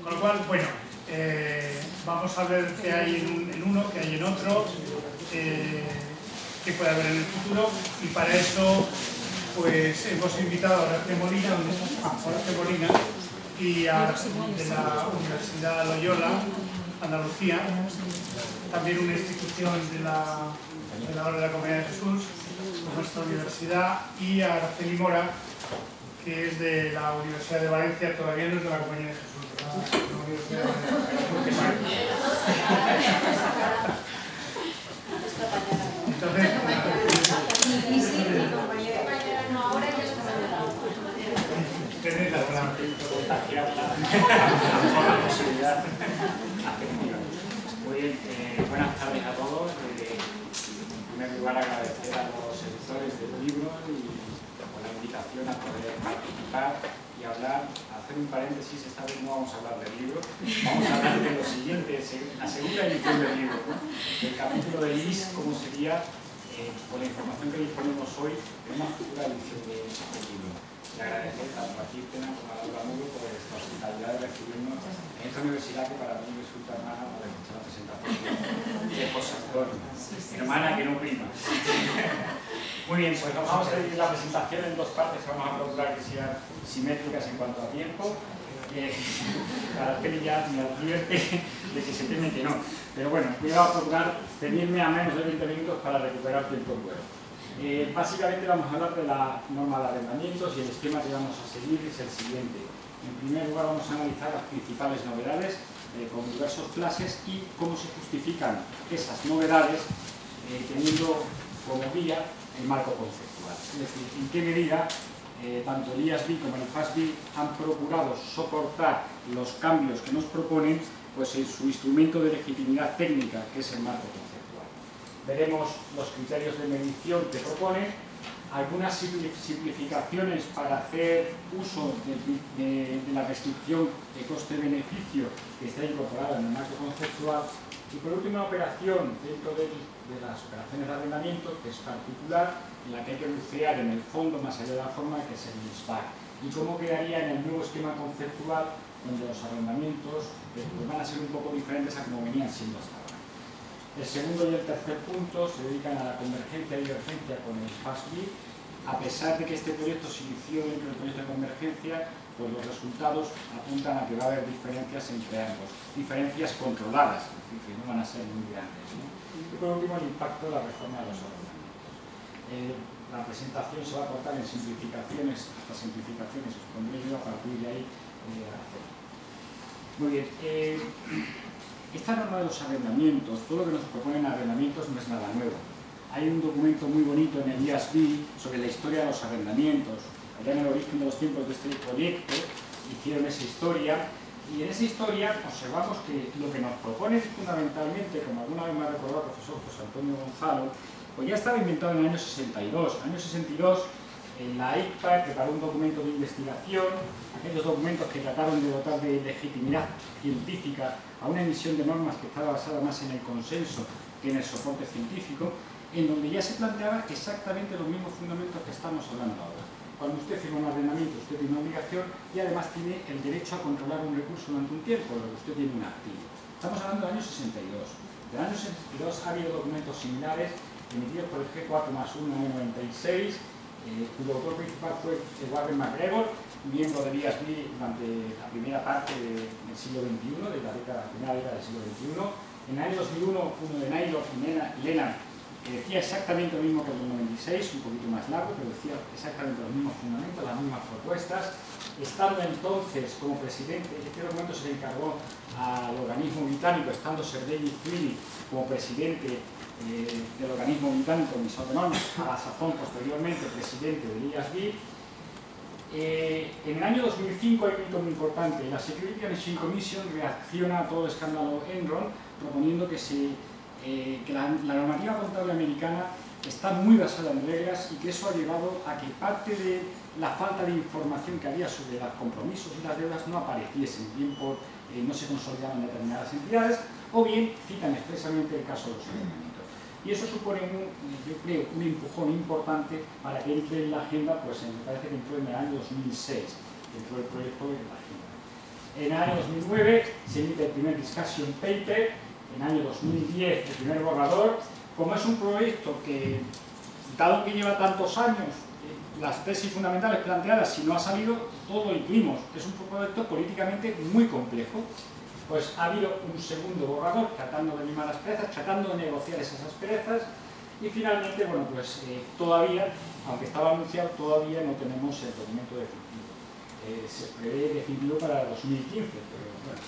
Con lo cual, bueno, vamos a ver qué hay en uno, qué hay en otro, qué puede haber en el futuro, y para eso pues hemos invitado a Horacio Molina, y de la Universidad Loyola, Andalucía, también una institución de la Orden de la Compañía de Jesús, nuestra universidad, y a Araceli Mora, que es de la Universidad de Valencia, todavía no es de la Compañía de Jesús, ¿verdad? La Universidad de Valencia. Entonces, tenéis la palabra. Muy bien, buenas tardes a todos. En primer lugar, agradecer a los editores del libro y por la invitación a poder participar y hablar. Hacer un paréntesis, esta vez no vamos a hablar del libro, vamos a hablar de lo siguiente, la segunda edición del libro, ¿no? El capítulo de LIS, cómo sería, con la información que disponemos hoy, en una futura edición del libro. Y agradecer tanto a Kirtena como a Laura Muro por esta hospitalidad de recibirnos en esta universidad que para mí resulta hermana para escuchar la presentación de José Antonio. Hermana que no prima. Muy bien, pues vamos a dividir la presentación en dos partes, vamos a procurar que sean simétricas en cuanto a tiempo. Para que ya me advierte de que se teme que no. Pero bueno, voy a procurar ceñirme a menos de 20 minutos para recuperar tiempo bueno. Básicamente vamos a hablar de la norma de arrendamientos y el esquema que vamos a seguir es el siguiente. En primer lugar vamos a analizar las principales novedades con diversos clases y cómo se justifican esas novedades teniendo como guía el marco conceptual. Es decir, en qué medida tanto el IASB como el FASB han procurado soportar los cambios que nos proponen pues, en su instrumento de legitimidad técnica, que es el marco conceptual. Veremos los criterios de medición que proponen, algunas simplificaciones para hacer uso de la restricción de coste-beneficio que está incorporada en el marco conceptual y por último una operación dentro de las operaciones de arrendamiento que es particular, en la que hay que bucear en el fondo más allá de la forma, que es el ISBAC, y cómo quedaría en el nuevo esquema conceptual donde los arrendamientos van a ser un poco diferentes a como venían siendo hasta ahora. El segundo y el tercer punto se dedican a la convergencia y divergencia con el FASB. A pesar de que este proyecto se inició dentro del proyecto de convergencia, pues los resultados apuntan a que va a haber diferencias entre ambos, diferencias controladas, es decir, que no van a ser muy grandes, ¿no? Y por último, el impacto de la reforma de los arrendamientos. La presentación se va a cortar en simplificaciones, hasta simplificaciones, os pondré yo a partir de ahí a hacer. Muy bien. Esta norma de los arrendamientos, todo lo que nos proponen arrendamientos no es nada nuevo. Hay un documento muy bonito en el IASB sobre la historia de los arrendamientos. Allá en el origen de los tiempos de este proyecto hicieron esa historia y en esa historia observamos que lo que nos proponen fundamentalmente, como alguna vez me ha recordado el profesor José Antonio Gonzalo, pues ya estaba inventado en el año 62. En el año 62 la ICPA preparó un documento de investigación, aquellos documentos que trataron de dotar de legitimidad científica a una emisión de normas que estaba basada más en el consenso que en el soporte científico, en donde ya se planteaba exactamente los mismos fundamentos que estamos hablando ahora. Cuando usted firma un arrendamiento, usted tiene una obligación y además tiene el derecho a controlar un recurso durante un tiempo, lo que usted tiene un activo. Estamos hablando del año 62. Del año 62 ha habido documentos similares emitidos por el G4+1 en el 96, cuyo autor principal fue Warren McGregor, miembro del IASB durante la primera parte del siglo XXI, de la primera década del siglo XXI. En el año 2001, uno de Naylor y Lennart, que decía exactamente lo mismo que en el 96, un poquito más largo, pero decía exactamente los mismos fundamentos, las mismas propuestas. Estando entonces como presidente, este documento se le encargó al organismo británico, estando Sir David Twitty como presidente del organismo británico emisor de normas, a la sazón posteriormente presidente del IASB. En el año 2005 hay un hito muy importante. La Security and Exchange Commission reacciona a todo el escándalo Enron proponiendo que la normativa contable americana está muy basada en reglas y que eso ha llevado a que parte de la falta de información que había sobre los compromisos y las deudas no apareciesen, bien por no se consolidaban determinadas entidades o bien citan expresamente el caso de los arrendamientos. Y eso supone, yo creo, un empujón importante para que entre en la agenda, pues me parece que entró en el año 2006, dentro del proyecto de la agenda. En el año 2009 se emite el primer discussion paper, en el año 2010 el primer borrador. Como es un proyecto que, dado que lleva tantos años, las tesis fundamentales planteadas, si no ha salido, todo lo incluimos. Es un proyecto políticamente muy complejo. Pues ha habido un segundo borrador tratando de limar las asperezas, tratando de negociar esas asperezas, y finalmente, bueno, pues todavía, aunque estaba anunciado, todavía no tenemos el documento definitivo. Se prevé definitivo para 2015, pero bueno,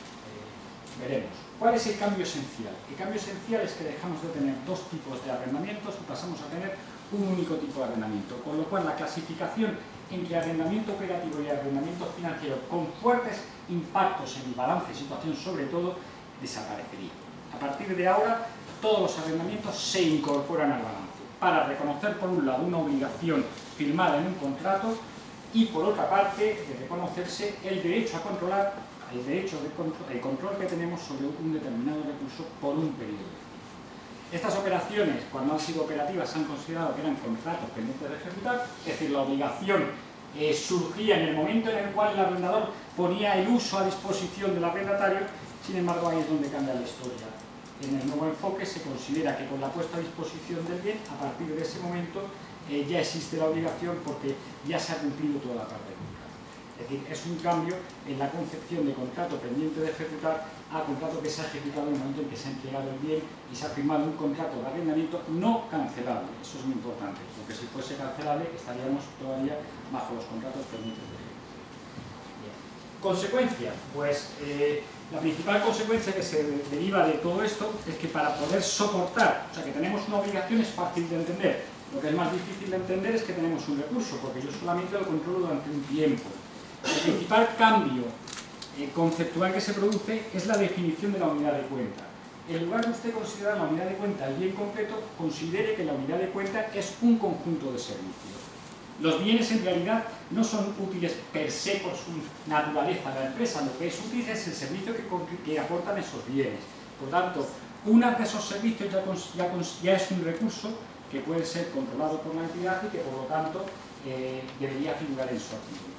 veremos. ¿Cuál es el cambio esencial? El cambio esencial es que dejamos de tener dos tipos de arrendamientos y pasamos a tener un único tipo de arrendamiento, con lo cual la clasificación entre arrendamiento operativo y arrendamiento financiero con fuertes impactos en el balance de situación sobre todo desaparecería. A partir de ahora todos los arrendamientos se incorporan al balance para reconocer por un lado una obligación firmada en un contrato y por otra parte de reconocerse el derecho a controlar, el control que tenemos sobre un determinado recurso por un periodo. Estas operaciones, cuando han sido operativas, se han considerado que eran contratos pendientes de ejecutar, es decir, la obligación surgía en el momento en el cual el arrendador ponía el uso a disposición del arrendatario. Sin embargo, ahí es donde cambia la historia. En el nuevo enfoque se considera que con la puesta a disposición del bien, a partir de ese momento ya existe la obligación porque ya se ha cumplido toda la parte del contrato. Es decir, es un cambio en la concepción de contrato pendiente de ejecutar a contrato que se ha ejecutado en el momento en que se ha entregado el bien y se ha firmado un contrato de arrendamiento no cancelable. Eso es muy importante, porque si fuese cancelable estaríamos todavía bajo los contratos pendientes de ejecutar. Consecuencia, pues la principal consecuencia que se deriva de todo esto es que para poder soportar, o sea que tenemos una obligación es fácil de entender, lo que es más difícil de entender es que tenemos un recurso, porque yo solamente lo controlo durante un tiempo. El principal cambio conceptual que se produce es la definición de la unidad de cuenta. En lugar de usted considerar la unidad de cuenta el bien completo, considere que la unidad de cuenta es un conjunto de servicios. Los bienes en realidad no son útiles per se por su naturaleza de la empresa, lo que es útil es el servicio que aportan esos bienes. Por tanto, uno de esos servicios ya es un recurso que puede ser controlado por la entidad y que por lo tanto debería figurar en su activo.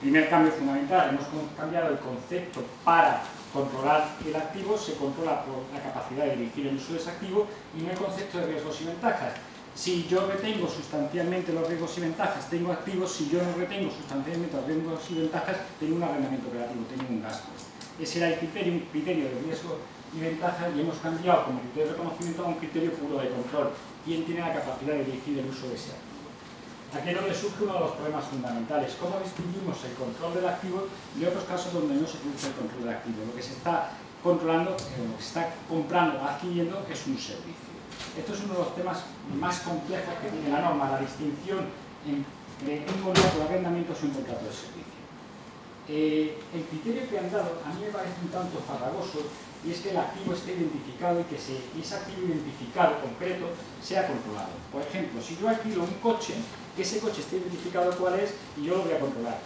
Primer cambio fundamental, hemos cambiado el concepto para controlar el activo, se controla por la capacidad de dirigir el uso de ese activo y no el concepto de riesgos y ventajas. Si yo retengo sustancialmente los riesgos y ventajas, tengo activos; si yo no retengo sustancialmente los riesgos y ventajas, tengo un arrendamiento operativo, tengo un gasto. Ese era el criterio, un criterio de riesgo y ventaja, y hemos cambiado como criterio de reconocimiento a un criterio puro de control. ¿Quién tiene la capacidad de dirigir el uso de ese activo? Aquí es donde surge uno de los problemas fundamentales: cómo distinguimos el control del activo de otros casos donde no se produce el control del activo. Lo que se está controlando, lo que se está comprando o adquiriendo es un servicio. Esto es uno de los temas más complejos que tiene la norma, la distinción entre un contrato de arrendamiento y un contrato de servicio. El criterio que han dado a mí me parece un tanto farragoso, y es que el activo esté identificado y que ese activo identificado concreto sea controlado. Por ejemplo, si yo alquilo un coche, que ese coche esté identificado cuál es y yo lo voy a controlar.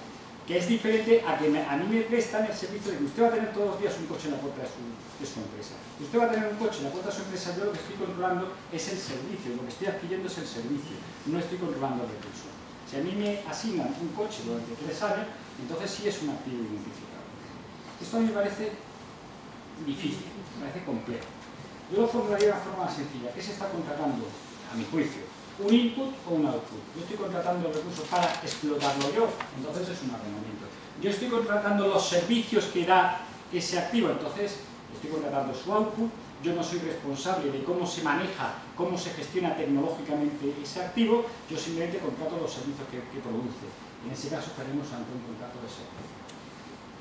Que es diferente a que a mí me prestan el servicio de que usted va a tener todos los días un coche en la puerta de su empresa. Usted va a tener un coche en la puerta de su empresa, yo lo que estoy controlando es el servicio, lo que estoy adquiriendo es el servicio, no estoy controlando el recurso. Si a mí me asignan un coche durante 3 años, entonces sí es un activo identificado. Esto a mí me parece difícil, me parece complejo. Yo lo formularía de una forma más sencilla. ¿Qué se está contratando, a mi juicio? ¿Un input o un output? Yo estoy contratando el recurso para explotarlo yo, entonces es un arrendamiento. Yo estoy contratando los servicios que da ese activo, entonces estoy contratando su output. Yo no soy responsable de cómo se maneja, cómo se gestiona tecnológicamente ese activo, yo simplemente contrato los servicios que produce. En ese caso estaremos ante un contrato de servicio.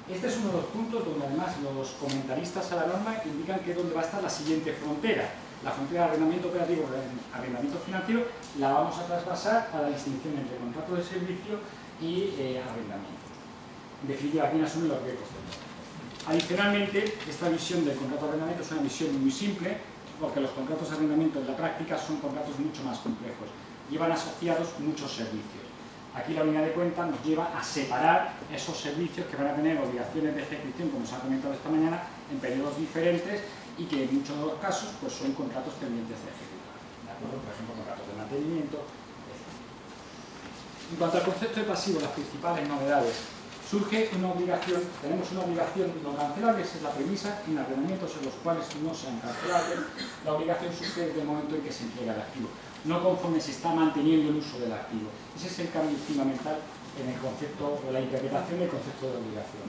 Este es uno de los puntos donde además los comentaristas a la norma indican que es donde va a estar la siguiente frontera. La frontera de arrendamiento operativo y arrendamiento financiero la vamos a trasvasar a la distinción entre contrato de servicio y arrendamiento. En definitiva, aquí asumen los riesgos. Adicionalmente, esta visión del contrato de arrendamiento es una visión muy simple, porque los contratos de arrendamiento en la práctica son contratos mucho más complejos. Llevan asociados muchos servicios. Aquí la unidad de cuenta nos lleva a separar esos servicios que van a tener obligaciones de ejecución, como se ha comentado esta mañana, en periodos diferentes y que en muchos de los casos pues, son contratos pendientes de ejecutar. ¿De acuerdo? Por ejemplo, contratos de mantenimiento, etc. En cuanto al concepto de pasivo, las principales novedades. surge una obligación, tenemos una obligación no cancelable, esa es la premisa, en arrendamientos en los cuales no sean cancelables, la obligación surge desde el momento en que se entrega el activo, no conforme se está manteniendo el uso del activo. Ese es el cambio fundamental en el concepto, o la interpretación del concepto de obligación.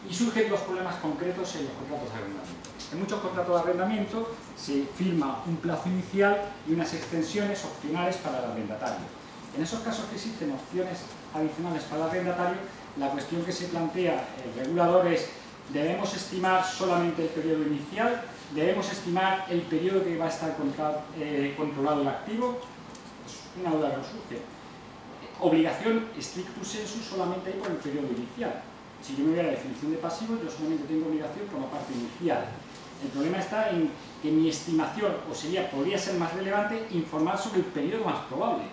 Y surgen los problemas concretos en los contratos de arrendamiento. En muchos contratos de arrendamiento se firma un plazo inicial y unas extensiones opcionales para el arrendatario. En esos casos que existen opciones adicionales para el arrendatario, la cuestión que se plantea el regulador es: ¿debemos estimar solamente el periodo inicial? ¿Debemos estimar el periodo que va a estar controlado el activo? Es una duda que nos surge. Obligación stricto sensu solamente hay por el periodo inicial. Si yo me voy a la definición de pasivo, yo solamente tengo obligación por la parte inicial. El problema está en que mi estimación, podría ser más relevante informar sobre el periodo más probable,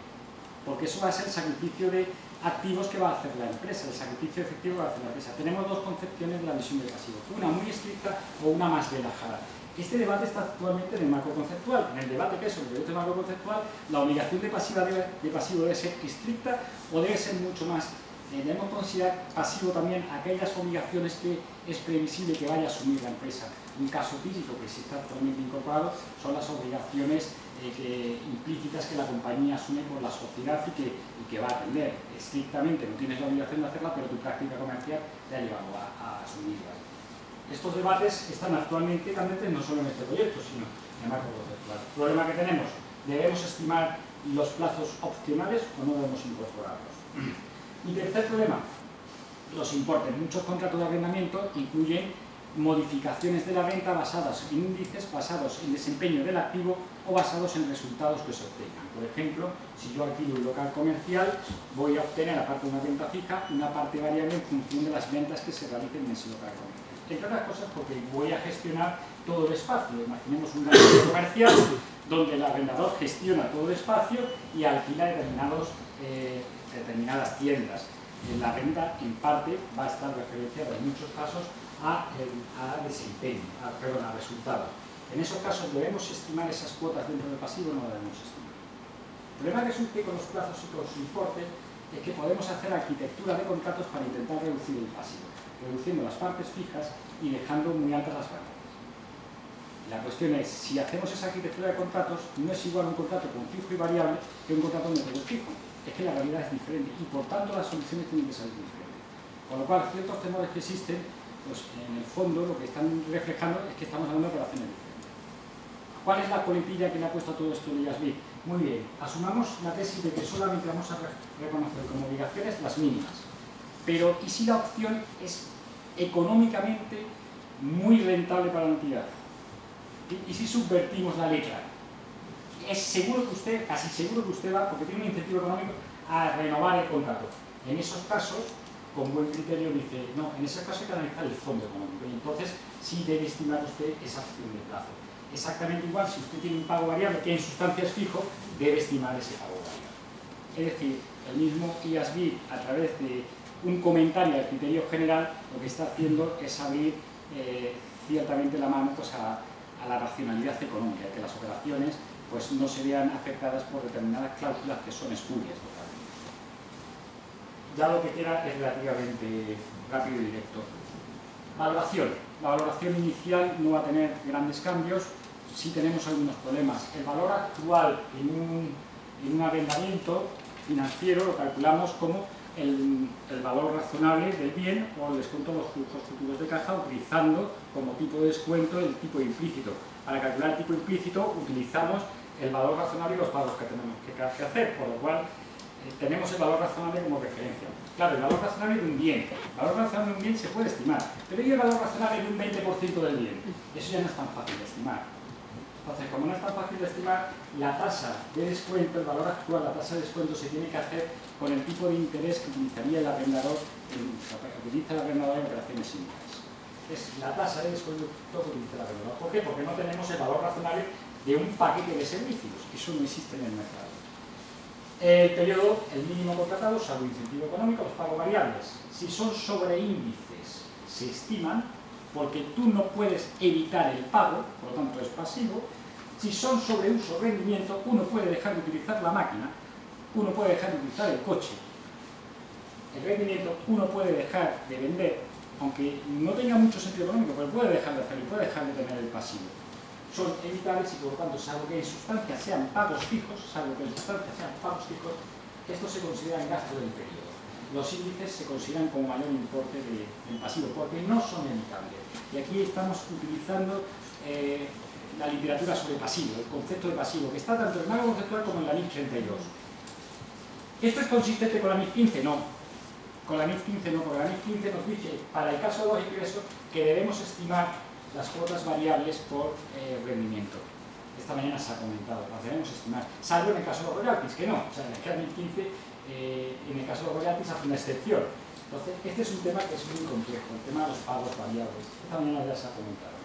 porque eso va a ser el sacrificio de activos que va a hacer la empresa, el sacrificio efectivo que va a hacer la empresa. Tenemos dos concepciones de la visión de pasivo, una muy estricta o una más relajada. Este debate está actualmente en el marco conceptual. En el debate que es sobre el derecho de marco conceptual, la obligación de pasivo debe ser estricta o debe ser mucho más. Debemos considerar pasivo también aquellas obligaciones que es previsible que vaya a asumir la empresa. Un caso típico que sí está actualmente incorporado son las obligaciones implícitas que la compañía asume por la sociedad y que va a atender. Estrictamente no tienes la obligación de hacerla, pero tu práctica comercial te ha llevado a asumirlas. Estos debates están actualmente candentes no solo en este proyecto, sino en el marco conceptual. El problema que tenemos: ¿debemos estimar los plazos opcionales o no debemos incorporarlos? Y tercer problema, los importes. Muchos contratos de arrendamiento incluyen modificaciones de la renta basadas en índices, basados en desempeño del activo o basados en resultados que se obtengan. Por ejemplo, si yo alquilo un local comercial, voy a obtener, aparte de una renta fija, una parte variable en función de las ventas que se realicen en ese local comercial. Entre otras cosas porque voy a gestionar todo el espacio. Imaginemos un local comercial donde el arrendador gestiona todo el espacio y alquila determinadas tiendas. La renta, en parte, va a estar referenciada en muchos casos a desempeño, a resultados. En esos casos, ¿debemos estimar esas cuotas dentro del pasivo o no debemos estimar? El problema que surge con los plazos y con los importes es que podemos hacer arquitectura de contratos para intentar reducir el pasivo, reduciendo las partes fijas y dejando muy altas las variables. La cuestión es: si hacemos esa arquitectura de contratos, no es igual un contrato con fijo y variable que un contrato donde todo es fijo. Es que la realidad es diferente y por tanto las soluciones tienen que ser diferentes. Con lo cual, ciertos temores que existen, pues en el fondo lo que están reflejando es que estamos hablando de operaciones diferentes. ¿Cuál es la coletilla que le ha puesto a todo esto de IASB? Muy bien, asumamos la tesis de que solamente vamos a reconocer como obligaciones las mínimas. Pero ¿y si la opción es económicamente muy rentable para la entidad? ¿Y si subvertimos la letra? Es seguro que usted, casi seguro que usted va, porque tiene un incentivo económico, a renovar el contrato. En esos casos, con buen criterio dice: no, en ese caso hay que analizar el fondo económico, y entonces sí debe estimar usted esa opción de plazo. Exactamente igual, si usted tiene un pago variable que en sustancia es fijo, debe estimar ese pago variable. Es decir, el mismo IASB, a través de un comentario al criterio general, lo que está haciendo es abrir ciertamente la mano pues, a la racionalidad económica, que las operaciones pues, no se vean afectadas por determinadas cláusulas que son espurias totalmente. Ya lo que queda es relativamente rápido y directo. Valoración. La valoración inicial no va a tener grandes cambios. Sí tenemos algunos problemas. El valor actual en un arrendamiento financiero lo calculamos como el valor razonable del bien o el descuento de los flujos futuros de caja, utilizando como tipo de descuento el tipo implícito. Para calcular el tipo implícito utilizamos el valor razonable y los pagos que tenemos que hacer, por lo cual tenemos el valor razonable como referencia. Claro, el valor razonable de un bien. El valor razonable de un bien se puede estimar, pero ¿y el valor razonable de un 20% del bien? Eso ya no es tan fácil de estimar. Entonces, como no es tan fácil de estimar, la tasa de descuento, el valor actual, la tasa de descuento se tiene que hacer con el tipo de interés que utilizaría el arrendador, en operaciones similares. Es la tasa de descuento que utiliza el arrendador. ¿Por qué? Porque no tenemos el valor razonable de un paquete de servicios. Eso no existe en el mercado. El periodo, el mínimo contratado, salvo incentivo económico, los pagos variables. Si son sobre índices, se estiman, porque tú no puedes evitar el pago, por lo tanto es pasivo. Si son sobre uso o rendimiento, uno puede dejar de utilizar la máquina, uno puede dejar de utilizar el coche. el rendimiento, uno puede dejar de vender, aunque no tenga mucho sentido económico, pero puede dejar de hacerlo y puede dejar de tener el pasivo. Son evitables y por lo tanto, salvo que en sustancia sean pagos fijos, estos se consideran gastos del periodo. Los índices se consideran como mayor importe del pasivo, porque no son evitables. Y aquí estamos utilizando la literatura sobre pasivo, el concepto de pasivo, que está tanto en el marco conceptual como en la NIF 32. ¿Esto es consistente con la NIF 15? No. Con la NIF 15 no, porque la NIF 15 nos dice, para el caso de los ingresos, que debemos estimar las cuotas variables por rendimiento. Esta mañana se ha comentado, las debemos estimar, salvo en el caso de los royalties, que no. O sea, en la NIF 15, en el caso de los royalties hace una excepción. Entonces, este es un tema que es muy complejo, el tema de los pagos variables. Esta mañana ya se ha comentado.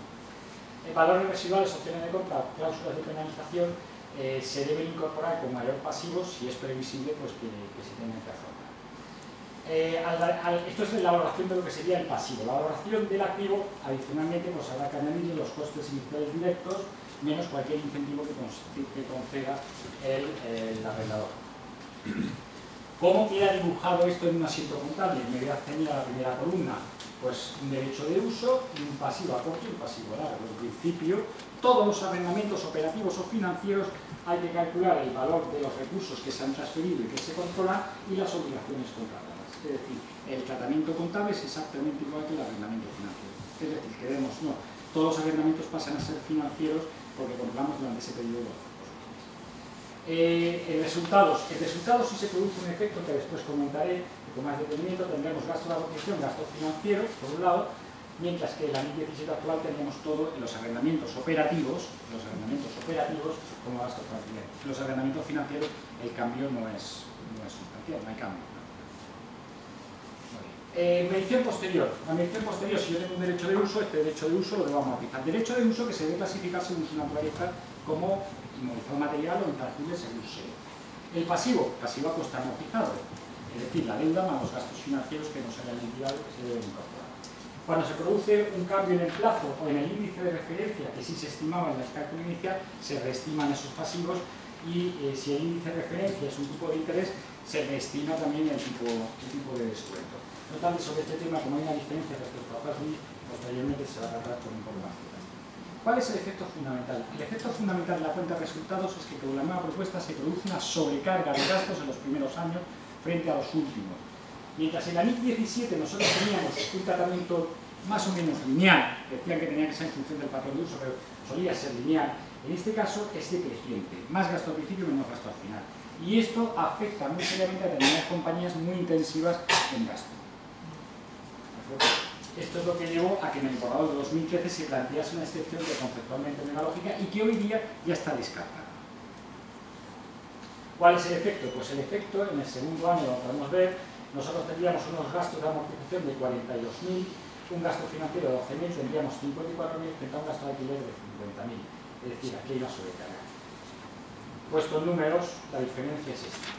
Valores residuales, opciones de compra, cláusulas de penalización, se deben incorporar con mayor pasivo si es previsible pues, que se tengan que afrontar. Esto es la valoración de lo que sería el pasivo. La valoración del activo, adicionalmente, pues habrá que añadir los costes iniciales directos menos cualquier incentivo que conceda el arrendador. ¿Cómo queda dibujado esto en un asiento contable? Me voy a ceñir a la primera columna. Pues un derecho de uso y un pasivo a corto y un pasivo a largo. En principio, todos los arrendamientos operativos o financieros hay que calcular el valor de los recursos que se han transferido y que se controlan y las obligaciones contratadas. Es decir, el tratamiento contable es exactamente igual que el arrendamiento financiero. Es decir, que vemos, no, todos los arrendamientos pasan a ser financieros porque controlamos durante ese periodo los recursos. El resultado sí se produce un efecto que después comentaré, que con más detenimiento tendremos gasto de amortización, gasto financiero, por un lado, mientras que en la NIF 17 actual teníamos todo en los arrendamientos operativos como gasto financiero. En los arrendamientos financieros el cambio no es sustancial, no hay cambio. Medición posterior. La medición posterior, si yo tengo un derecho de uso, este derecho de uso lo debo amortizar. Derecho de uso que se debe clasificar según su naturaleza como inmovilizado material o intangible según sea. El pasivo a coste amortizado, es decir, la deuda más los gastos financieros que no se hayan liquidado y que se deben incorporar. Cuando se produce un cambio en el plazo o en el índice de referencia que sí se estimaba en el cálculo inicial, se reestiman esos pasivos y si el índice de referencia es un tipo de interés, se reestima también el tipo de descuento. No tanto sobre este tema, como hay una diferencia respecto a otras leyes, posteriormente se va a tratar con un poco más. ¿Cuál es el efecto fundamental? El efecto fundamental de la cuenta de resultados es que con la nueva propuesta se produce una sobrecarga de gastos en los primeros años frente a los últimos. Mientras en la NIF 17 nosotros teníamos un tratamiento más o menos lineal, decían que tenía que ser en función del patrón de uso, pero solía ser lineal, en este caso es decreciente, más gasto al principio, menos gasto al final. Y esto afecta muy seriamente a determinadas compañías muy intensivas en gasto. Esto es lo que llevó a que en el borrador de 2013 se plantease una excepción que conceptualmente no era lógica y que hoy día ya está descartada. ¿Cuál es el efecto? Pues el efecto, en el segundo año lo podemos ver, nosotros tendríamos unos gastos de amortización de 42.000, un gasto financiero de 12.000, tendríamos 54.000 frente a un gasto de alquiler de 50.000. Es decir, aquí hay una sobrecarga. Puesto en números, la diferencia es esta.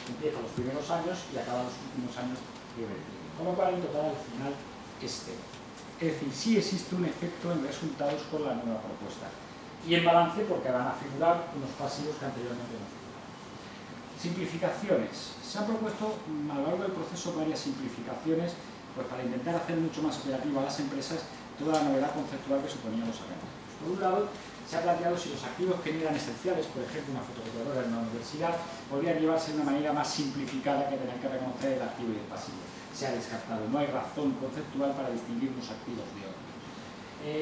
Empieza los primeros años y acaba los últimos años de vertido. Con lo cual, en total, al final, es cero. Es decir, sí existe un efecto en resultados con la nueva propuesta. Y en balance, porque van a figurar unos pasivos que anteriormente no figuraban. Simplificaciones. Se han propuesto a lo largo del proceso varias simplificaciones pues, para intentar hacer mucho más operativa a las empresas toda la novedad conceptual que suponían los arrendamientos. Por un lado, se ha planteado si los activos que no eran esenciales, por ejemplo una fotocopiadora en una universidad, podrían llevarse de una manera más simplificada que tener que reconocer el activo y el pasivo. Se ha descartado, no hay razón conceptual para distinguir unos activos de otros.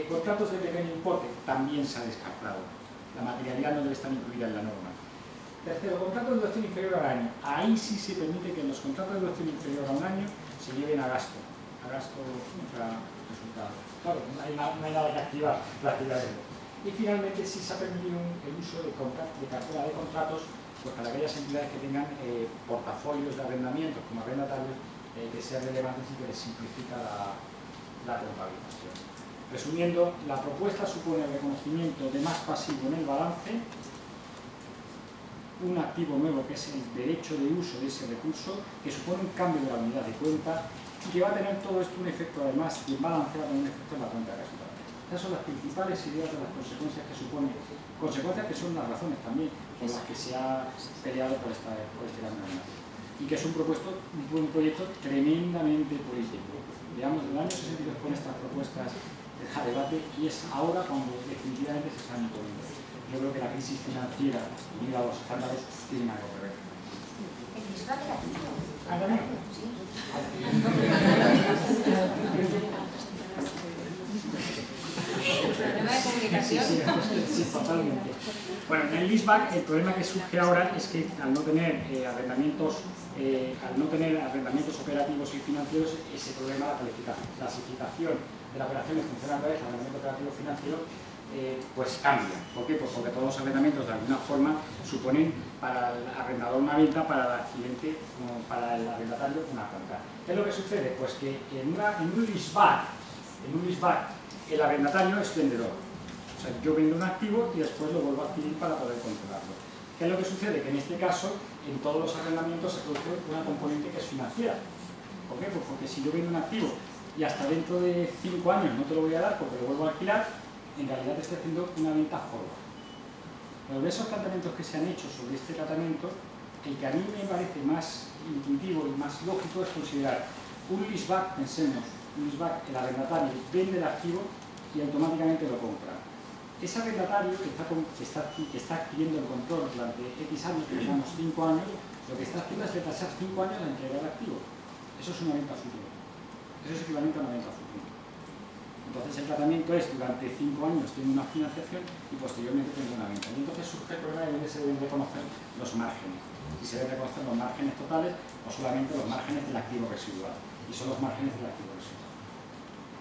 Contratos de pequeño importe también se ha descartado. La materialidad no debe estar incluida en la norma. Tercero, contratos de duración inferior al año. Ahí sí se permite que en los contratos de duración inferior a un año se lleven a gasto contra resultado. Claro, no hay nada que activar prácticamente. Y finalmente sí se ha permitido el uso de cartera de contratos pues, para aquellas entidades que tengan portafolios de arrendamientos como arrendatarios que sean relevantes y que les simplifica la contabilización. Resumiendo, la propuesta supone el reconocimiento de más pasivo en el balance, un activo nuevo que es el derecho de uso de ese recurso, que supone un cambio de la unidad de cuenta y que va a tener todo esto un efecto además de balance, va a tener un efecto en la cuenta de resultados. Esas son las principales ideas de las consecuencias que supone, consecuencias que son las razones también por las que se ha peleado por este cambio de normativa. Y que es un proyecto tremendamente político. Digamos, en el año 62 con estas propuestas a debate y es ahora cuando definitivamente se están imponiendo. Yo creo que la crisis financiera unida a los escándalos tiene algo que ver. ¿Problema de comunicación? Sí, totalmente. Bueno, en el leaseback el problema que surge ahora es que al no tener arrendamientos operativos y financieros, ese problema de la clasificación de la operación de función a través del arrendamiento operativo financiero pues cambia. ¿Por qué? Pues porque todos los arrendamientos de alguna forma suponen para el arrendador una venta, para el adquirente, para el arrendatario una compra. ¿Qué es lo que sucede? Pues que en un leaseback el arrendatario es vendedor. O sea, yo vendo un activo y después lo vuelvo a adquirir para poder controlarlo. ¿Qué es lo que sucede? Que en este caso, en todos los arrendamientos se produce una componente que es financiera. ¿Por qué? Pues porque si yo vendo un activo y hasta dentro de 5 años no te lo voy a dar porque lo vuelvo a alquilar, en realidad te estoy haciendo una venta forward. Pero de esos planteamientos que se han hecho sobre este tratamiento, el que a mí me parece más intuitivo y más lógico es considerar un leaseback, pensemos, un leaseback, el arrendatario vende el activo y automáticamente lo compra. Ese arrendatario que está adquiriendo el control durante X años, digamos 5 años, lo que está haciendo es retrasar 5 años la entrega del activo. Eso es una venta futuro. Eso es equivalente a una venta futuro. Entonces el tratamiento es durante 5 años tengo una financiación y posteriormente tengo una venta. Y entonces surge el problema de donde se deben reconocer los márgenes. Si se deben reconocer los márgenes totales o solamente los márgenes del activo residual. Y son los márgenes del activo residual.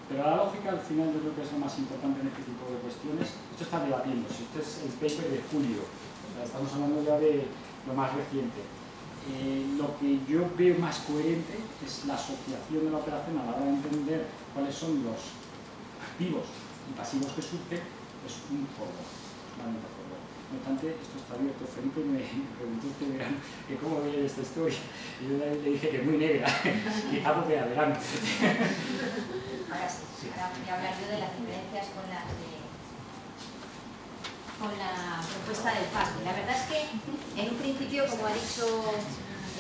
Pero la lógica al final yo creo que es lo más importante en este tipo de cuestiones. Esto está debatiéndose. Este es el paper de julio. O sea, estamos hablando ya de lo más reciente. Lo que yo veo más coherente es la asociación de la operación a la hora de entender cuáles son los activos y pasivos que surgen, es un forward, una venta forward. No obstante, esto está abierto. Felipe me preguntó este verano que cómo veía esta historia y yo le dije que es muy negra, quizá porque era verano. Ahora sí, ahora voy a hablar yo de las diferencias con la propuesta del FASB. La verdad es que en un principio, como ha dicho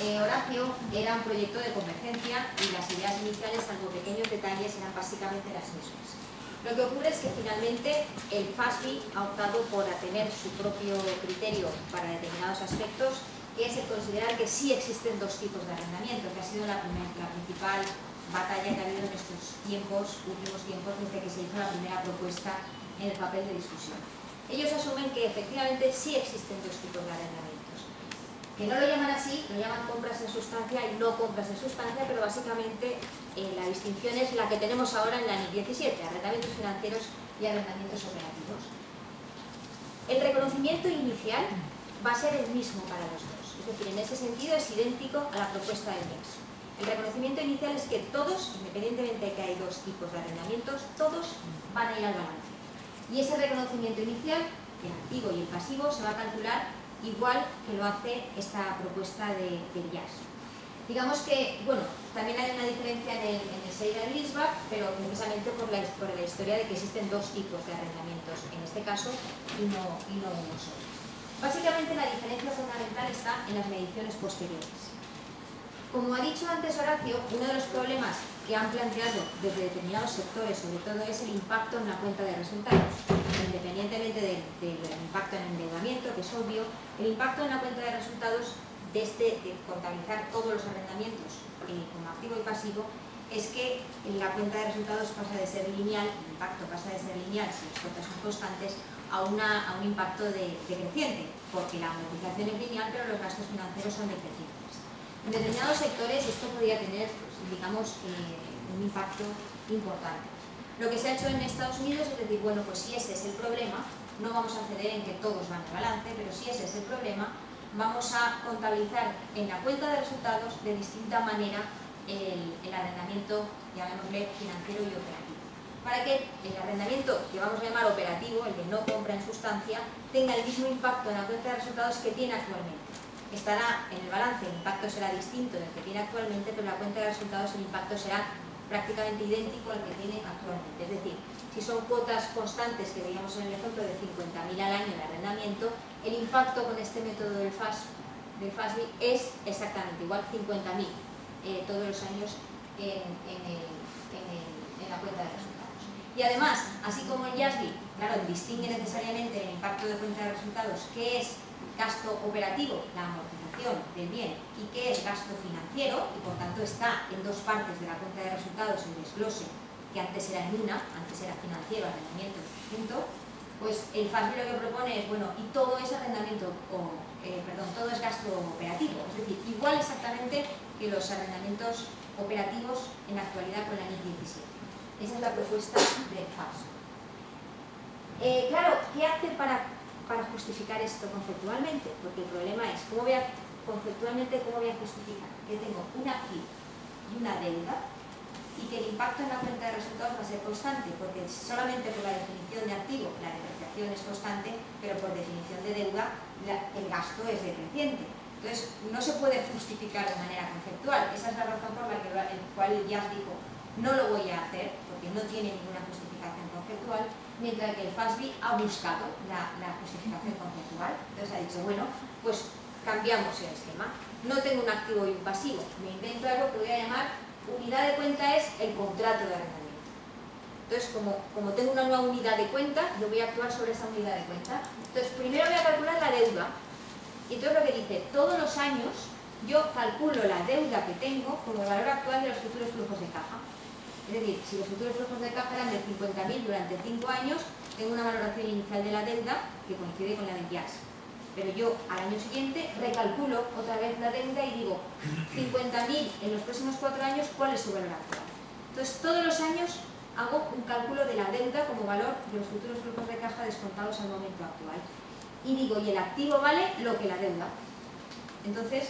Horacio, era un proyecto de convergencia y las ideas iniciales, salvo pequeños detalles, eran básicamente las mismas. Lo que ocurre es que finalmente el FASB ha optado por tener su propio criterio para determinados aspectos, que es el considerar que sí existen dos tipos de arrendamiento, que ha sido la principal batalla que ha habido en estos últimos tiempos, desde que se hizo la primera propuesta en el papel de discusión. Ellos asumen que efectivamente sí existen dos tipos de arrendamientos. Que no lo llaman así, lo llaman compras en sustancia y no compras en sustancia, pero básicamente la distinción es la que tenemos ahora en la NIC 17, arrendamientos financieros y arrendamientos operativos. El reconocimiento inicial va a ser el mismo para los dos, es decir, en ese sentido es idéntico a la propuesta del MEX. El reconocimiento inicial es que todos, independientemente de que hay dos tipos de arrendamientos, todos van a ir al balance. Y ese reconocimiento inicial, el activo y el pasivo, se va a calcular igual que lo hace esta propuesta del IAS. Digamos que, bueno, también hay una diferencia en el sale and leaseback, pero precisamente por la historia de que existen dos tipos de arrendamientos, en este caso, y no uno solo. Básicamente la diferencia fundamental está en las mediciones posteriores. Como ha dicho antes Horacio, uno de los problemas que han planteado desde determinados sectores, sobre todo, es el impacto en la cuenta de resultados. Independientemente del impacto en el endeudamiento, que es obvio, el impacto en la cuenta de resultados de contabilizar todos los arrendamientos como activo y pasivo, es que la cuenta de resultados pasa de ser lineal, el impacto pasa de ser lineal si las cuentas son constantes, a un impacto decreciente, porque la amortización es lineal, pero los gastos financieros son decrecientes. En determinados sectores esto podría tener, digamos, un impacto importante. Lo que se ha hecho en Estados Unidos es decir, bueno, pues si ese es el problema, no vamos a ceder en que todos van al balance, pero si ese es el problema, vamos a contabilizar en la cuenta de resultados de distinta manera el arrendamiento, llamémosle financiero y operativo. Para que el arrendamiento, que vamos a llamar operativo, el de no compra en sustancia, tenga el mismo impacto en la cuenta de resultados que tiene actualmente. Estará en el balance, el impacto será distinto del que tiene actualmente, pero en la cuenta de resultados el impacto será prácticamente idéntico al que tiene actualmente. Es decir, si son cuotas constantes, que veíamos en el ejemplo de 50.000 al año de arrendamiento, el impacto con este método del FAS del FASB es exactamente igual, 50.000 todos los años en la cuenta de resultados. Y además, así como el IASB, claro, distingue necesariamente el impacto de cuenta de resultados, que es gasto operativo, la amortización del bien, y que es gasto financiero, y por tanto está en dos partes de la cuenta de resultados el desglose, que antes era en una, antes era financiero, arrendamiento, pues el FASB lo que propone es, bueno, y todo es arrendamiento, todo es gasto operativo, es decir, igual exactamente que los arrendamientos operativos en la actualidad con la NIC 17. Esa es la propuesta del FASB. Claro, ¿qué hace para justificar esto conceptualmente? Porque el problema es, conceptualmente, ¿cómo voy a justificar? Que tengo un activo y una deuda y que el impacto en la cuenta de resultados va a ser constante, porque solamente por la definición de activo la depreciación es constante, pero por definición de deuda el gasto es decreciente. Entonces, no se puede justificar de manera conceptual. Esa es la razón por la cual el IAS dijo, no lo voy a hacer, porque no tiene ninguna justificación conceptual, mientras que el FASB ha buscado la justificación conceptual. Entonces ha dicho, bueno, pues cambiamos el esquema. No tengo un activo y un pasivo, me invento algo que voy a llamar unidad de cuenta, es el contrato de arrendamiento. Entonces, como tengo una nueva unidad de cuenta, yo voy a actuar sobre esa unidad de cuenta. Entonces, primero voy a calcular la deuda. Y entonces lo que dice, todos los años yo calculo la deuda que tengo como el valor actual de los futuros flujos de caja. Es decir, si los futuros flujos de caja eran de 50.000 durante 5 años, tengo una valoración inicial de la deuda que coincide con la del IAS. Pero yo al año siguiente recalculo otra vez la deuda y digo 50.000 en los próximos 4 años, ¿cuál es su valor actual? Entonces todos los años hago un cálculo de la deuda como valor de los futuros flujos de caja descontados al momento actual. Y digo, y el activo vale lo que la deuda. Entonces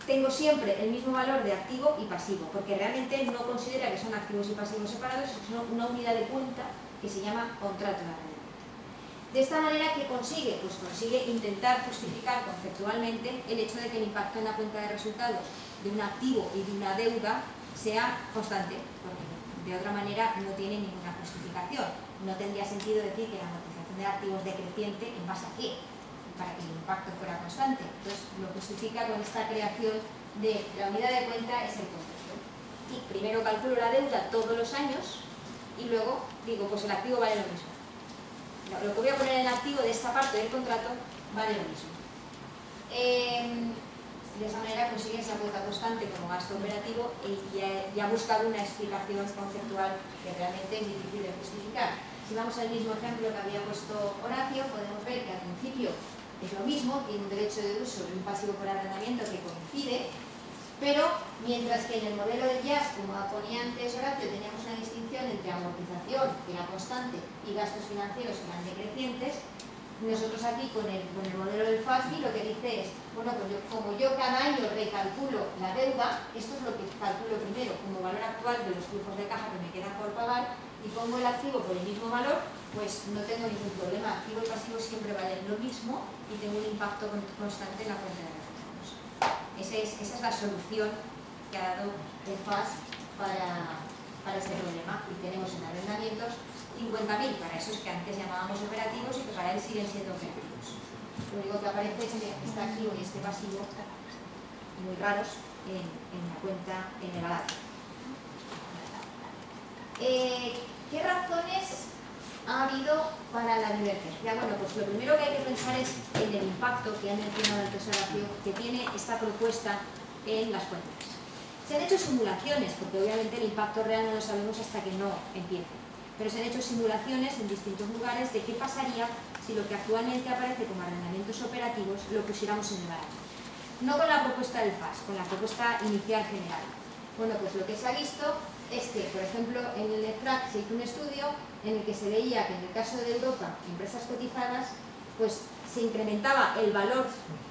tengo siempre el mismo valor de activo y pasivo, porque realmente no considera que son activos y pasivos separados, sino una unidad de cuenta que se llama contrato de arrendamiento. De esta manera, ¿qué consigue? Pues consigue intentar justificar conceptualmente el hecho de que el impacto en la cuenta de resultados de un activo y de una deuda sea constante, porque de otra manera no tiene ninguna justificación. No tendría sentido decir que la amortización de activos es decreciente en base a qué, para que el impacto fuera constante. Entonces lo justifica con esta creación de la unidad de cuenta es el concepto. Y primero calculo la deuda todos los años y luego digo, pues el activo vale lo mismo. Lo que voy a poner en el activo de esta parte del contrato vale lo mismo. De esa manera consigue esa cuota constante como gasto operativo y ha buscado una explicación conceptual que realmente es difícil de justificar. Si vamos al mismo ejemplo que había puesto Horacio, podemos ver que al principio es lo mismo, tiene un derecho de uso y un pasivo por arrendamiento que coincide, pero mientras que en el modelo de IAS, como ponía antes Horacio, teníamos una distinción entre amortización, que era constante, y gastos financieros, que eran decrecientes, nosotros aquí con el modelo del FASB lo que dice es, bueno, pues como yo cada año recalculo la deuda, esto es lo que calculo primero como valor actual de los flujos de caja que me quedan por pagar, y pongo el activo por el mismo valor, pues no tengo ningún problema. Activo y pasivo siempre valen lo mismo y tengo un impacto constante en la cuenta de resultados. Esa es la solución que ha dado el FASB para este problema. Y tenemos en arrendamientos 50.000 para esos que antes llamábamos operativos y que para él siguen siendo operativos. Lo único que aparece es que este activo y este pasivo muy raros en la cuenta en el balance. ¿Qué razones ha habido para la divergencia? Bueno, pues lo primero que hay que pensar es en el impacto que ha mencionado el Horacio que tiene esta propuesta en las cuentas. Se han hecho simulaciones, porque obviamente el impacto real no lo sabemos hasta que no empiece, pero se han hecho simulaciones en distintos lugares de qué pasaría si lo que actualmente aparece como arrendamientos operativos lo pusiéramos en el balance. No con la propuesta del FAS, con la propuesta inicial general. Bueno, pues lo que se ha visto es que, por ejemplo, en el EFRAC se hizo un estudio en el que se veía que en el caso de Europa, empresas cotizadas, pues se incrementaba el valor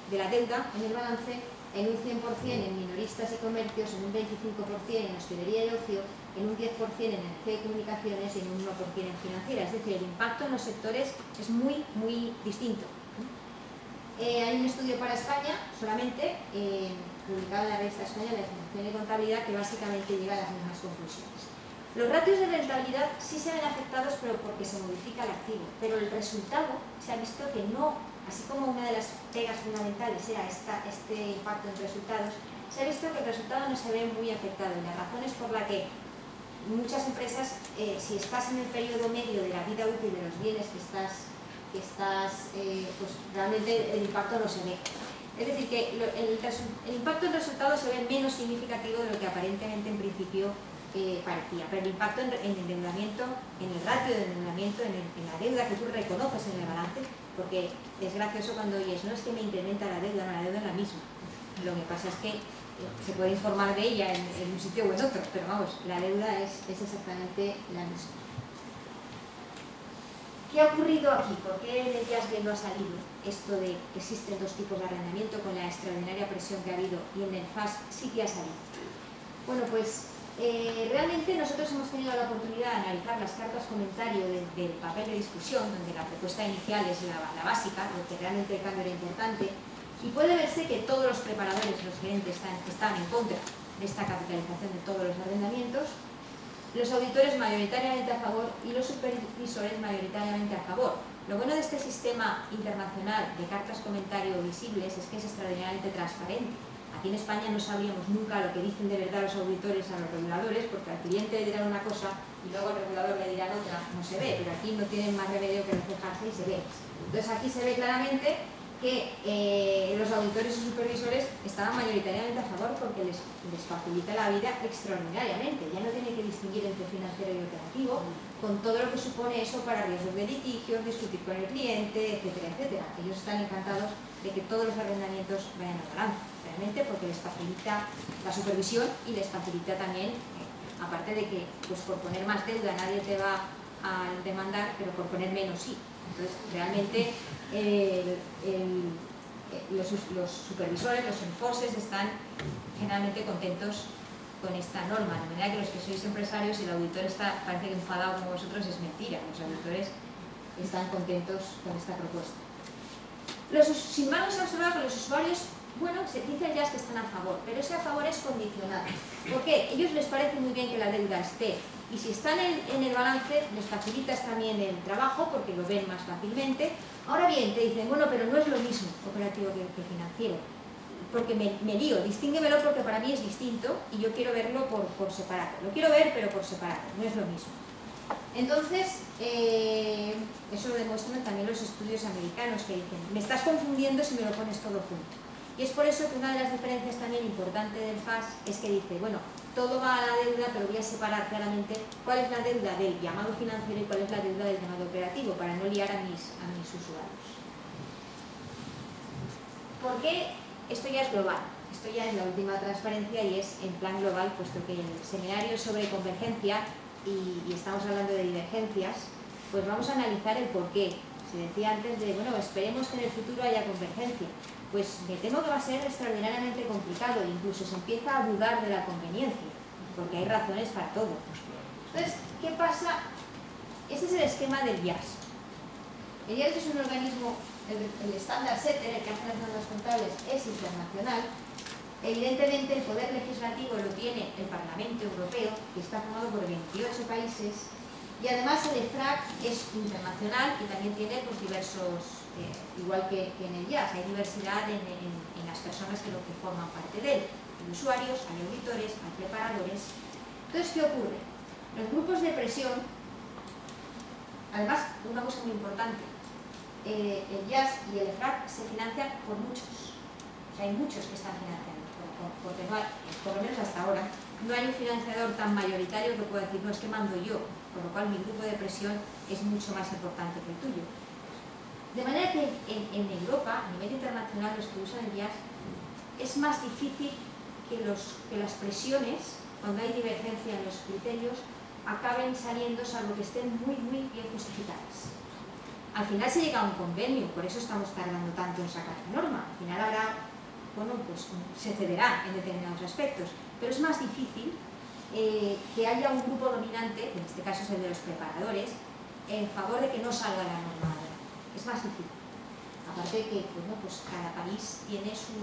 de la deuda en el balance en un 100% en minoristas y comercios, en un 25% en hostelería y ocio, en un 10% en energía y comunicaciones y en un 1% en financiera. Es decir, el impacto en los sectores es muy, muy distinto. Hay un estudio para España, solamente, publicado en la revista España de Financiación y Contabilidad, que básicamente llega a las mismas conclusiones. Los ratios de rentabilidad sí se ven afectados, pero porque se modifica el activo, pero el resultado se ha visto que no así como una de las pegas fundamentales era este impacto en resultados, se ha visto que el resultado no se ve muy afectado, y la razón es por la que muchas empresas, si estás en el periodo medio de la vida útil de los bienes que estás pues realmente el impacto no se ve. Es decir, que el impacto en resultados se ve menos significativo de lo que aparentemente en principio parecía, pero el impacto en endeudamiento, en el ratio de endeudamiento, en la deuda que tú reconoces en el balance, porque es gracioso cuando oyes, no es que me incrementa la deuda, no, la deuda es la misma. Lo que pasa es que se puede informar de ella en un sitio o en otro, pero vamos, la deuda es exactamente la misma. ¿Qué ha ocurrido aquí? ¿Por qué en el IASB no ha salido esto de que existen dos tipos de arrendamiento con la extraordinaria presión que ha habido, y en el FAS sí que ha salido? Bueno, pues realmente nosotros hemos tenido la oportunidad de analizar las cartas comentario del papel de discusión, donde la propuesta inicial es la básica, lo que realmente el cambio era importante, y puede verse que todos los preparadores, los gerentes, están en contra de esta capitalización de todos los arrendamientos, los auditores mayoritariamente a favor y los supervisores mayoritariamente a favor. Lo bueno de este sistema internacional de cartas comentario visibles es que es extraordinariamente transparente. Aquí en España no sabríamos nunca lo que dicen de verdad los auditores a los reguladores, porque al cliente le dirán una cosa y luego al regulador le dirán otra, no se ve, pero aquí no tienen más remedio que reflejarse y se ve. Entonces aquí se ve claramente que los auditores y supervisores estaban mayoritariamente a favor porque les facilita la vida extraordinariamente. Ya no tiene que distinguir entre financiero y operativo, con todo lo que supone eso para riesgos de litigio, discutir con el cliente, etcétera, etcétera. Ellos están encantados de que todos los arrendamientos vayan al balance, realmente porque les facilita la supervisión y les facilita también, aparte de que pues por poner más deuda nadie te va a demandar, pero por poner menos sí. Entonces, realmente los supervisores, los enforcers están generalmente contentos con esta norma, de manera que los que sois empresarios y el auditor parece que enfadado como vosotros, es mentira. Los auditores están contentos con esta propuesta. Sin embargo, se ha observado que los usuarios, bueno, se dice ya que están a favor, pero ese a favor es condicionado. ¿Por qué? A ellos les parece muy bien que la deuda esté, y si están en el balance les facilitas también el trabajo porque lo ven más fácilmente. Ahora bien, te dicen, bueno, pero no es lo mismo operativo que financiero, porque me lío, distínguemelo porque para mí es distinto y yo quiero verlo por separado. Lo quiero ver, pero por separado, no es lo mismo. Entonces, eso lo demuestran también los estudios americanos que dicen, me estás confundiendo si me lo pones todo junto. Y es por eso que una de las diferencias también importantes del FAS es que dice, bueno, todo va a la deuda, pero voy a separar claramente cuál es la deuda del llamado financiero y cuál es la deuda del llamado operativo, para no liar a mis usuarios. ¿Por qué? Esto ya es global, esto ya es la última transparencia y es en plan global, puesto que el seminario es sobre convergencia y estamos hablando de divergencias, pues vamos a analizar el por qué. Se decía antes de, bueno, esperemos que en el futuro haya convergencia. Pues me temo que va a ser extraordinariamente complicado e incluso se empieza a dudar de la conveniencia, porque hay razones para todo. Entonces, ¿qué pasa? Este es el esquema del IAS. El IAS es un organismo, el estándar setter, el que hace las normas contables, es internacional. Evidentemente el poder legislativo lo tiene el Parlamento Europeo, que está formado por 28 países, y además el EFRAG es internacional y también tiene pues, diversos, igual que en el IAS, hay diversidad en las personas que forman parte de él. Hay usuarios, hay auditores, hay preparadores. Entonces, ¿qué ocurre? Los grupos de presión, además, una cosa muy importante, el IAS y el EFRAG se financian por muchos. O sea, hay muchos que están financiando, porque no hay, por lo menos hasta ahora, no hay un financiador tan mayoritario que pueda decir, no, es que mando yo, por lo cual mi grupo de presión es mucho más importante que el tuyo. De manera que en Europa, a nivel internacional, los que usan el IAS, es más difícil que las presiones, cuando hay divergencia en los criterios, acaben saliendo salvo que estén muy, muy bien justificadas. Al final se llega a un convenio, por eso estamos tardando tanto en sacar la norma. Al final habrá, bueno, pues se cederá en determinados aspectos, pero es más difícil que haya un grupo dominante, que en este caso es el de los preparadores, en favor de que no salga la norma. Es más difícil. Aparte que, bueno, pues cada país tiene su...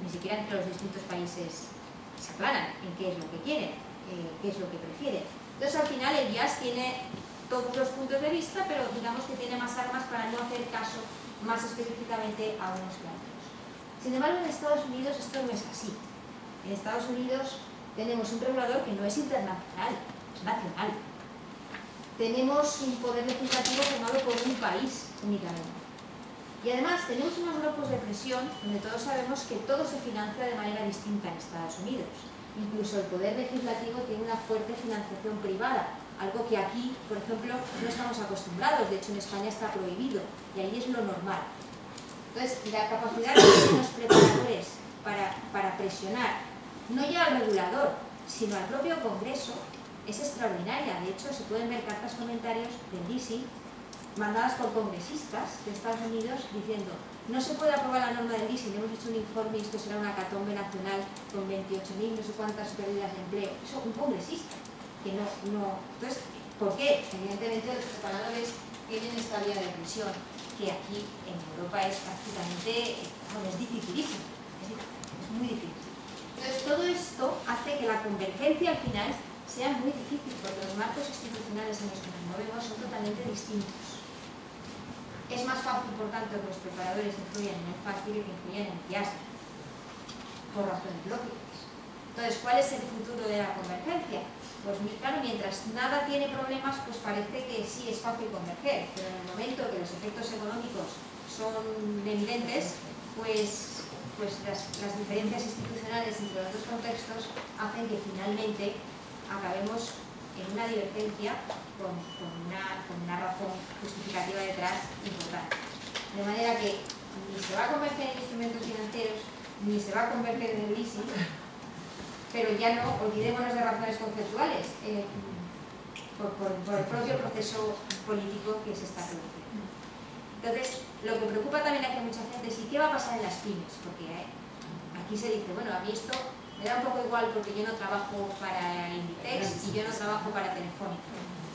Ni siquiera entre los distintos países se aclaran en qué es lo que quieren, qué es lo que prefieren. Entonces, al final, el IAS tiene todos los puntos de vista, pero digamos que tiene más armas para no hacer caso más específicamente a unos que a otros. Sin embargo, en Estados Unidos esto no es así. En Estados Unidos tenemos un regulador que no es internacional, es nacional. Tenemos un poder legislativo formado por un país únicamente. Y además tenemos unos grupos de presión donde todos sabemos que todo se financia de manera distinta en Estados Unidos. Incluso el poder legislativo tiene una fuerte financiación privada, algo que aquí, por ejemplo, no estamos acostumbrados. De hecho, en España está prohibido y ahí es lo normal. Entonces, la capacidad que tienen los preparadores para presionar no ya al regulador, sino al propio Congreso, es extraordinaria. De hecho, se pueden ver cartas comentarios del DC mandadas por congresistas de Estados Unidos diciendo: no se puede aprobar la norma del DC, no hemos hecho un informe y esto será una hecatombe nacional con 28.000 no sé cuántas pérdidas de empleo. Eso, un congresista que no. Entonces, ¿por qué? Evidentemente los preparadores tienen esta vía de presión que aquí en Europa es prácticamente, bueno, es dificilísimo, es muy difícil. Entonces, todo esto hace que la convergencia al final sea muy difícil, porque los marcos institucionales en los que nos movemos son totalmente distintos. Es más fácil, por tanto, que los preparadores influyan en el FASTI que influyan en el IASB, por razones lógicas. Entonces, ¿cuál es el futuro de la convergencia? Pues claro, mientras nada tiene problemas, pues parece que sí es fácil converger, pero en el momento que los efectos económicos son evidentes, pues las diferencias institucionales entre los dos contextos hacen que finalmente acabemos en una divergencia con una razón justificativa detrás importante. De manera que ni se va a converger en instrumentos financieros, ni se va a converger en el leasing, pero ya no olvidémonos de razones conceptuales por el propio proceso político que se está produciendo. Entonces, lo que preocupa también a mucha gente es: ¿y qué va a pasar en las pymes? Porque aquí se dice, bueno, a mí esto me da un poco igual porque yo no trabajo para Inditex y yo no trabajo para Telefónica.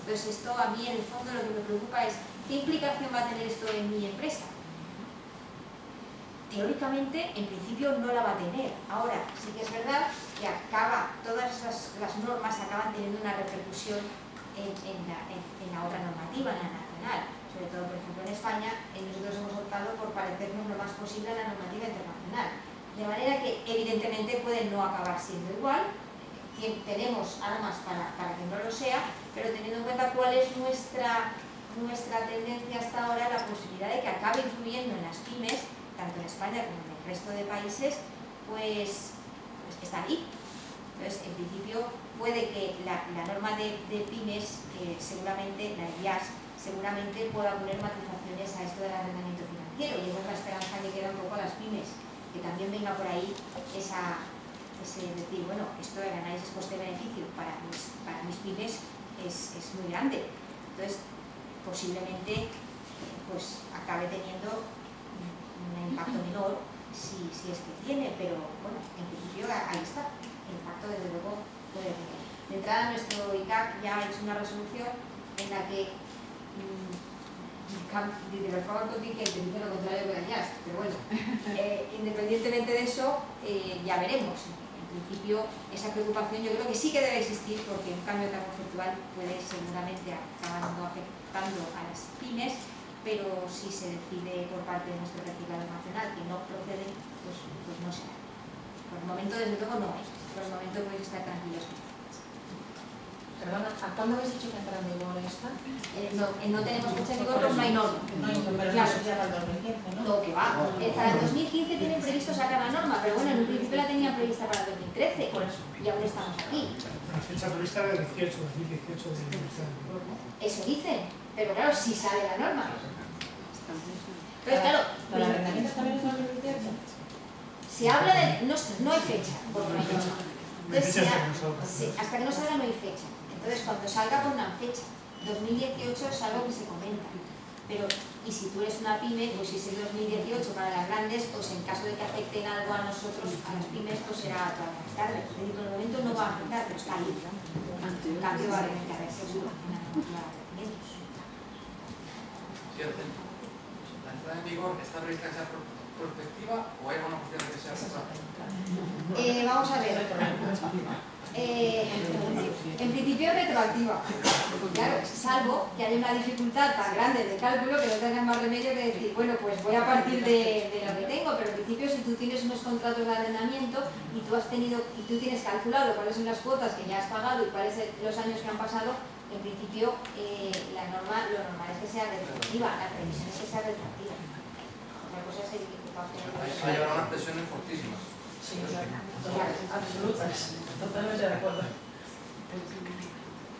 Entonces, esto a mí en el fondo lo que me preocupa es: ¿qué implicación va a tener esto en mi empresa? Teóricamente, en principio no la va a tener. Ahora, sí que es verdad que todas las normas acaban teniendo una repercusión en la otra normativa, en la nacional. Sobre todo, por ejemplo, en España, nosotros hemos optado por parecernos lo más posible a la normativa internacional. De manera que, evidentemente, puede no acabar siendo igual. Tenemos armas para que no lo sea, pero teniendo en cuenta cuál es nuestra tendencia hasta ahora, la posibilidad de que acabe influyendo en las pymes, tanto en España como en el resto de países, pues está ahí. Entonces, en principio, puede que la norma de pymes, seguramente, la IAS, seguramente pueda poner matizaciones a esto del arrendamiento financiero, y esa es la esperanza que queda un poco a las pymes, que también venga por ahí ese decir, bueno, esto del análisis coste-beneficio para mis pymes es muy grande. Entonces, posiblemente pues acabe teniendo un impacto menor si es que tiene, pero bueno, en principio ahí está. El impacto, desde luego, puede tener. De entrada, nuestro ICAC ya ha hecho una resolución en la que de los favor contingentes dice lo contrario que la IAS, pero bueno, independientemente de eso, ya veremos. En principio, esa preocupación yo creo que sí que debe existir, porque un cambio tan conceptual puede seguramente acabar afectando a las pymes, pero si se decide por parte de nuestro legislador nacional que no procede, pues no será. Por el momento, desde luego, no es. Por el momento podéis estar tranquilos. Perdona, ¿a cuándo habéis dicho que entra en vigor esta? No tenemos fecha en vigor, pues no hay norma. Pero Claro. eso ya para el 2015, ¿no? No, que va. Para el 2015 tienen previsto sacar la norma, pero bueno, en un principio la tenían prevista para el 2013 y aún estamos aquí. La fecha prevista era el 2018 de universidad. Eso dicen, pero claro, sí sale la norma. Entonces, claro, ¿Para el arrendamiento también es 2018? se habla de... No hay fecha, porque no hay fecha. Entonces, hasta que no salga no hay fecha. Entonces, cuando salga pondrán fecha. 2018 es algo que se comenta. Pero, y si tú eres una pyme, pues si es el 2018 para las grandes, pues en caso de que afecten algo a nosotros, a las pymes, pues será toda más tarde. Es decir, por el momento no va a afectar, pero está ahí. En cambio, va a tener que haber seguro en la normativa de arrendamientos. ¿La entrada en vigor está prevista que sea prospectiva o hay alguna cuestión de que sea retroactiva? Vamos a ver. En En principio es retroactiva. Claro, salvo que haya una dificultad tan grande de cálculo que no tengas más remedio que decir, bueno, pues voy a partir de lo que tengo, pero en principio si tú tienes unos contratos de arrendamiento y tú tienes calculado cuáles son las cuotas que ya has pagado y cuáles son los años que han pasado, en principio lo normal es que sea retroactiva, la previsión es que sea retroactiva. Otra cosa es el que Ahí se llevan unas presiones fortísimas. Sí, absolutas. Totalmente de acuerdo.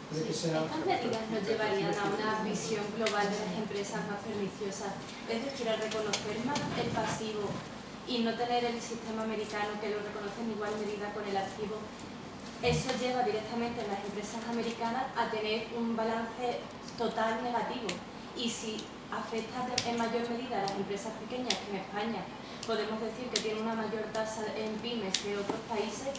Estas medidas nos llevarían a una visión global de las empresas más perniciosas, es decir, a reconocer más el pasivo y no tener el sistema americano que lo reconoce en igual medida con el activo. Eso lleva directamente a las empresas americanas a tener un balance total negativo, y si afecta en mayor medida a las empresas pequeñas, que en España podemos decir que tiene una mayor tasa en pymes que otros países,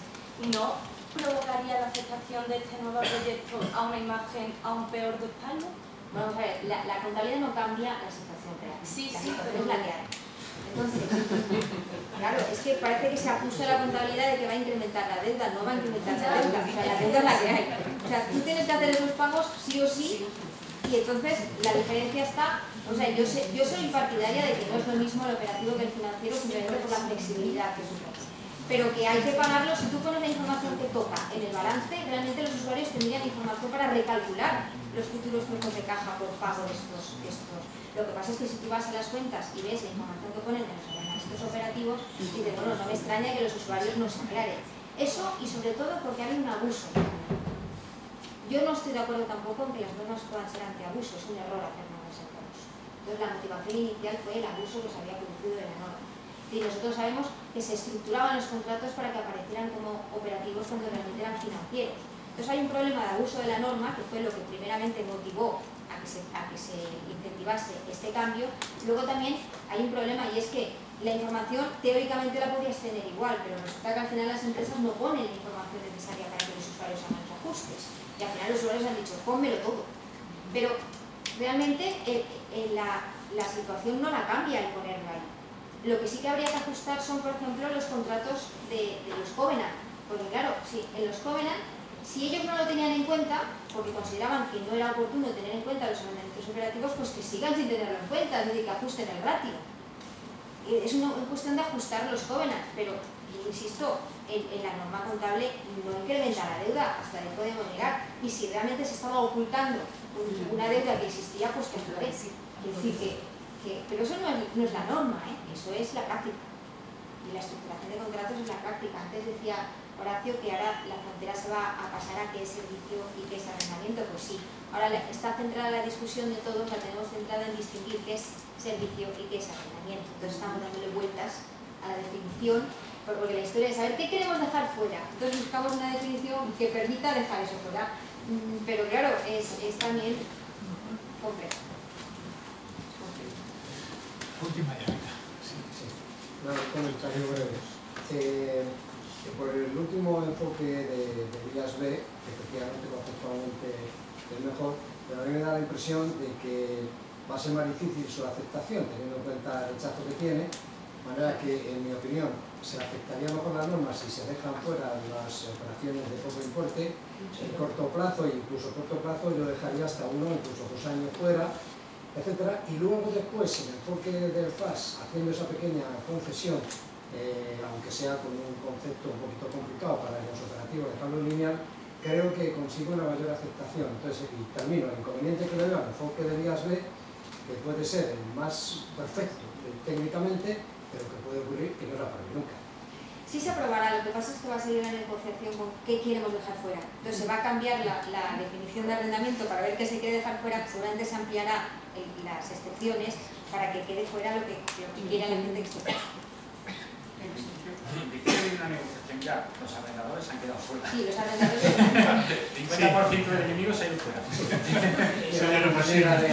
no provocaría la aceptación de este nuevo proyecto a una imagen aún peor de España. Vamos a ver, la contabilidad no cambia la situación real. Sí, la sí, situación pero es la que hay. Entonces, claro, es que parece que se acusa la contabilidad de que va a incrementar la deuda, no va a incrementar la deuda, o sea, la deuda es la que hay. O sea, tú tienes que hacer esos pagos sí o sí, y entonces la diferencia está, o sea, yo soy partidaria de que no es lo mismo el operativo que el financiero, simplemente por la flexibilidad que supone. Pero que hay que pagarlo, si tú pones la información que toca en el balance, realmente los usuarios tendrían información para recalcular los futuros flujos de caja por pago de estos. Lo que pasa es que si tú vas a las cuentas y ves la información que ponen en estos operativos, dices, bueno, no me extraña que los usuarios no se aclaren. Eso, y sobre todo porque hay un abuso. Yo no estoy de acuerdo tampoco en que las normas puedan ser antiabuso, es un error hacer normas antiabuso. Entonces la motivación inicial fue el abuso que se había producido de la norma. Y nosotros sabemos que se estructuraban los contratos para que aparecieran como operativos cuando realmente eran financieros. Entonces hay un problema de abuso de la norma, que fue lo que primeramente motivó a que se incentivase este cambio. Luego también hay un problema, y es que la información teóricamente la podías tener igual, pero resulta que al final las empresas no ponen la información necesaria para que los usuarios hagan los ajustes. Y al final los usuarios han dicho, pónmelo todo. Pero realmente la situación no la cambia el ponerlo ahí. Lo que sí que habría que ajustar son, por ejemplo, los contratos de los Covenant. Porque claro, en los Covenant, si ellos no lo tenían en cuenta, porque consideraban que no era oportuno tener en cuenta los arrendamientos operativos, pues que sigan sin tenerlo en cuenta, es decir, que ajusten el ratio. Es una cuestión de ajustar los Covenant, pero, insisto, en la norma contable no incrementa la deuda, hasta ahí podemos llegar. Y si realmente se estaba ocultando una deuda que existía, pues que aflore. Es decir, pero eso no es la norma, eso es la práctica. Y la estructuración de contratos es la práctica. Antes decía Horacio que ahora la frontera se va a pasar a qué es servicio y qué es arrendamiento. Pues sí, ahora está centrada la discusión de todos, la tenemos centrada en distinguir qué es servicio y qué es arrendamiento. Entonces estamos dándole vueltas a la definición, porque la historia es saber qué queremos dejar fuera. Entonces buscamos una definición que permita dejar eso fuera. Pero claro, es también complejo. Última llamada. Sí. Unos comentarios breves. Por el último enfoque de Vías B, que efectivamente conceptualmente es mejor, pero a mí me da la impresión de que va a ser más difícil su aceptación, teniendo en cuenta el rechazo que tiene, de manera que, en mi opinión, se aceptaría mejor las normas si se dejan fuera las operaciones de poco importe, en corto plazo e incluso corto plazo yo dejaría hasta 1, incluso 2 años fuera, etcétera, y luego después, en el enfoque del FAS, haciendo esa pequeña concesión, aunque sea con un concepto un poquito complicado para los operativos, dejarlo lineal, creo que consigue una mayor aceptación. Entonces, y termino, el inconveniente que le veo al enfoque de Vías B, que puede ser el más perfecto técnicamente, pero que puede ocurrir que no se apruebe nunca. Sí se aprobará, lo que pasa es que va a seguir la negociación con qué queremos dejar fuera. Entonces se va a cambiar la definición de arrendamiento para ver qué se quiere dejar fuera, seguramente se ampliará las excepciones para que quede fuera lo que quiera la gente que esté fuera. Dice que hay una negociación ya, los arrendadores han quedado fuera. Sí, los arrendadores están 50% de enemigos se ha ido fuera. Era una manera de